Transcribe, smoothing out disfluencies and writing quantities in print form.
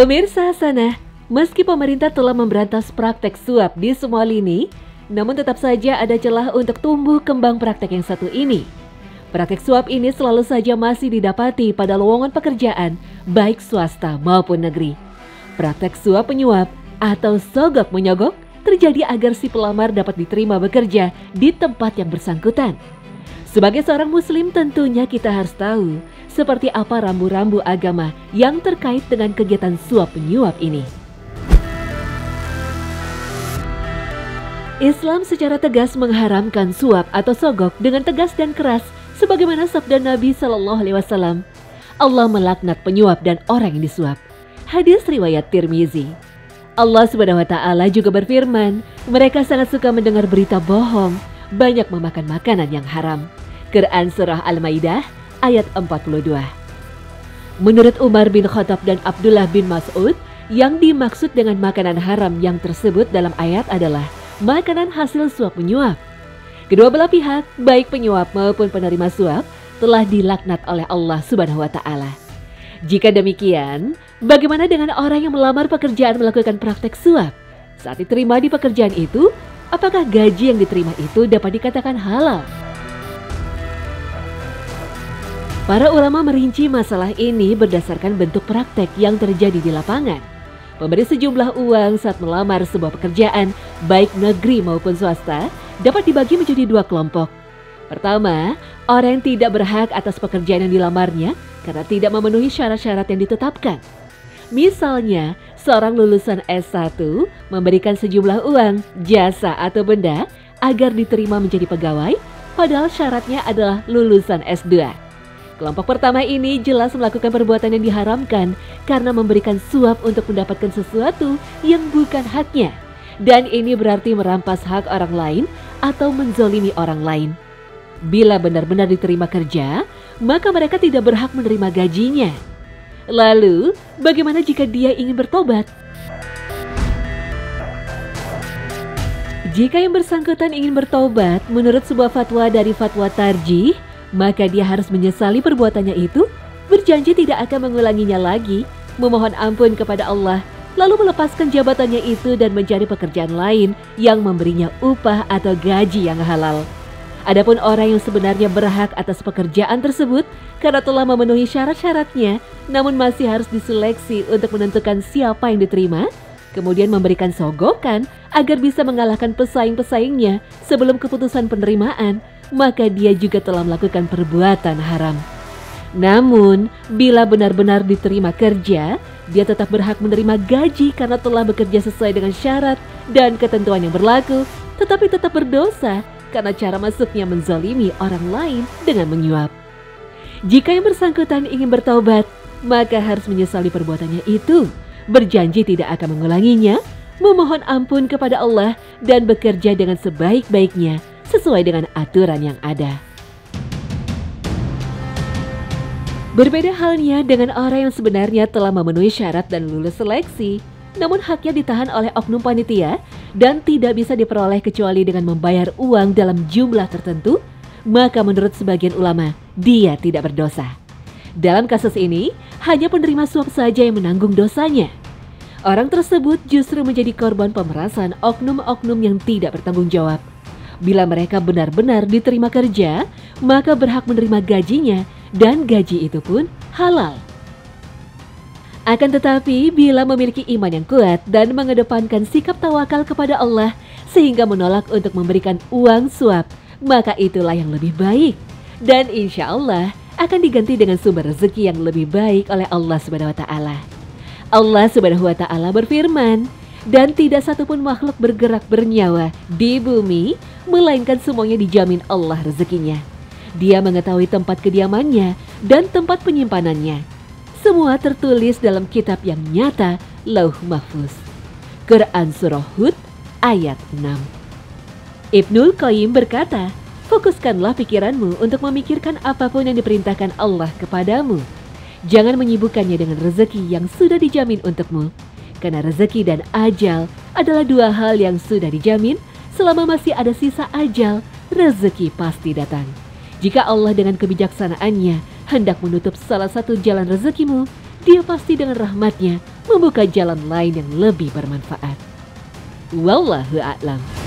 Pemirsa Hasanah, meski pemerintah telah memberantas praktek suap di semua lini, namun tetap saja ada celah untuk tumbuh kembang praktek yang satu ini. Praktek suap ini selalu saja masih didapati pada lowongan pekerjaan, baik swasta maupun negeri. Praktek suap penyuap atau sogok menyogok terjadi agar si pelamar dapat diterima bekerja di tempat yang bersangkutan. Sebagai seorang muslim tentunya kita harus tahu seperti apa rambu-rambu agama yang terkait dengan kegiatan suap penyuap ini. Islam secara tegas mengharamkan suap atau sogok dengan tegas dan keras sebagaimana sabda Nabi SAW. Allah melaknat penyuap dan orang yang disuap. Hadis riwayat Tirmizi. Allah Subhanahu wa taala juga berfirman, mereka sangat suka mendengar berita bohong, banyak memakan makanan yang haram. Quran Surah Al-Maidah ayat 42. Menurut Umar bin Khattab dan Abdullah bin Mas'ud, yang dimaksud dengan makanan haram yang tersebut dalam ayat adalah makanan hasil suap menyuap. Kedua belah pihak, baik penyuap maupun penerima suap, telah dilaknat oleh Allah Subhanahu wa taala. Jika demikian, bagaimana dengan orang yang melamar pekerjaan melakukan praktek suap? Saat diterima di pekerjaan itu, apakah gaji yang diterima itu dapat dikatakan halal? Para ulama merinci masalah ini berdasarkan bentuk praktek yang terjadi di lapangan. Pemberi sejumlah uang saat melamar sebuah pekerjaan, baik negeri maupun swasta, dapat dibagi menjadi dua kelompok. Pertama, orang yang tidak berhak atas pekerjaan yang dilamarnya karena tidak memenuhi syarat-syarat yang ditetapkan. Misalnya, seorang lulusan S1 memberikan sejumlah uang, jasa atau benda agar diterima menjadi pegawai, padahal syaratnya adalah lulusan S2. Kelompok pertama ini jelas melakukan perbuatan yang diharamkan karena memberikan suap untuk mendapatkan sesuatu yang bukan haknya. Dan ini berarti merampas hak orang lain atau menzolimi orang lain. Bila benar-benar diterima kerja, maka mereka tidak berhak menerima gajinya. Lalu, bagaimana jika dia ingin bertobat? Jika yang bersangkutan ingin bertobat, menurut sebuah fatwa dari Fatwa Tarjih, maka dia harus menyesali perbuatannya itu, berjanji tidak akan mengulanginya lagi, memohon ampun kepada Allah, lalu melepaskan jabatannya itu dan mencari pekerjaan lain yang memberinya upah atau gaji yang halal. Adapun orang yang sebenarnya berhak atas pekerjaan tersebut karena telah memenuhi syarat-syaratnya, namun masih harus diseleksi untuk menentukan siapa yang diterima, kemudian memberikan sogokan agar bisa mengalahkan pesaing-pesaingnya sebelum keputusan penerimaan, maka dia juga telah melakukan perbuatan haram. Namun, bila benar-benar diterima kerja, dia tetap berhak menerima gaji karena telah bekerja sesuai dengan syarat dan ketentuan yang berlaku, tetapi tetap berdosa karena cara masuknya menzalimi orang lain dengan menyuap. Jika yang bersangkutan ingin bertaubat, maka harus menyesali perbuatannya itu, berjanji tidak akan mengulanginya, memohon ampun kepada Allah dan bekerja dengan sebaik-baiknya sesuai dengan aturan yang ada. Berbeda halnya dengan orang yang sebenarnya telah memenuhi syarat dan lulus seleksi, namun haknya ditahan oleh oknum panitia dan tidak bisa diperoleh kecuali dengan membayar uang dalam jumlah tertentu, maka menurut sebagian ulama, dia tidak berdosa. Dalam kasus ini, hanya penerima suap saja yang menanggung dosanya. Orang tersebut justru menjadi korban pemerasan oknum-oknum yang tidak bertanggung jawab. Bila mereka benar-benar diterima kerja, maka berhak menerima gajinya dan gaji itu pun halal. Akan tetapi, bila memiliki iman yang kuat dan mengedepankan sikap tawakal kepada Allah sehingga menolak untuk memberikan uang suap, maka itulah yang lebih baik. Dan insya Allah akan diganti dengan sumber rezeki yang lebih baik oleh Allah Subhanahu wa taala. Allah Subhanahu wa taala berfirman, dan tidak satupun makhluk bergerak bernyawa di bumi, melainkan semuanya dijamin Allah rezekinya. Dia mengetahui tempat kediamannya dan tempat penyimpanannya. Semua tertulis dalam kitab yang nyata, Lauh Mahfuz. Quran Surah Hud ayat 6. Ibnul Qayyim berkata, fokuskanlah pikiranmu untuk memikirkan apapun yang diperintahkan Allah kepadamu. Jangan menyibukkannya dengan rezeki yang sudah dijamin untukmu. Karena rezeki dan ajal adalah dua hal yang sudah dijamin. Selama masih ada sisa ajal, rezeki pasti datang. Jika Allah dengan kebijaksanaannya hendak menutup salah satu jalan rezekimu, Dia pasti dengan rahmatnya membuka jalan lain yang lebih bermanfaat. Wallahu a'lam.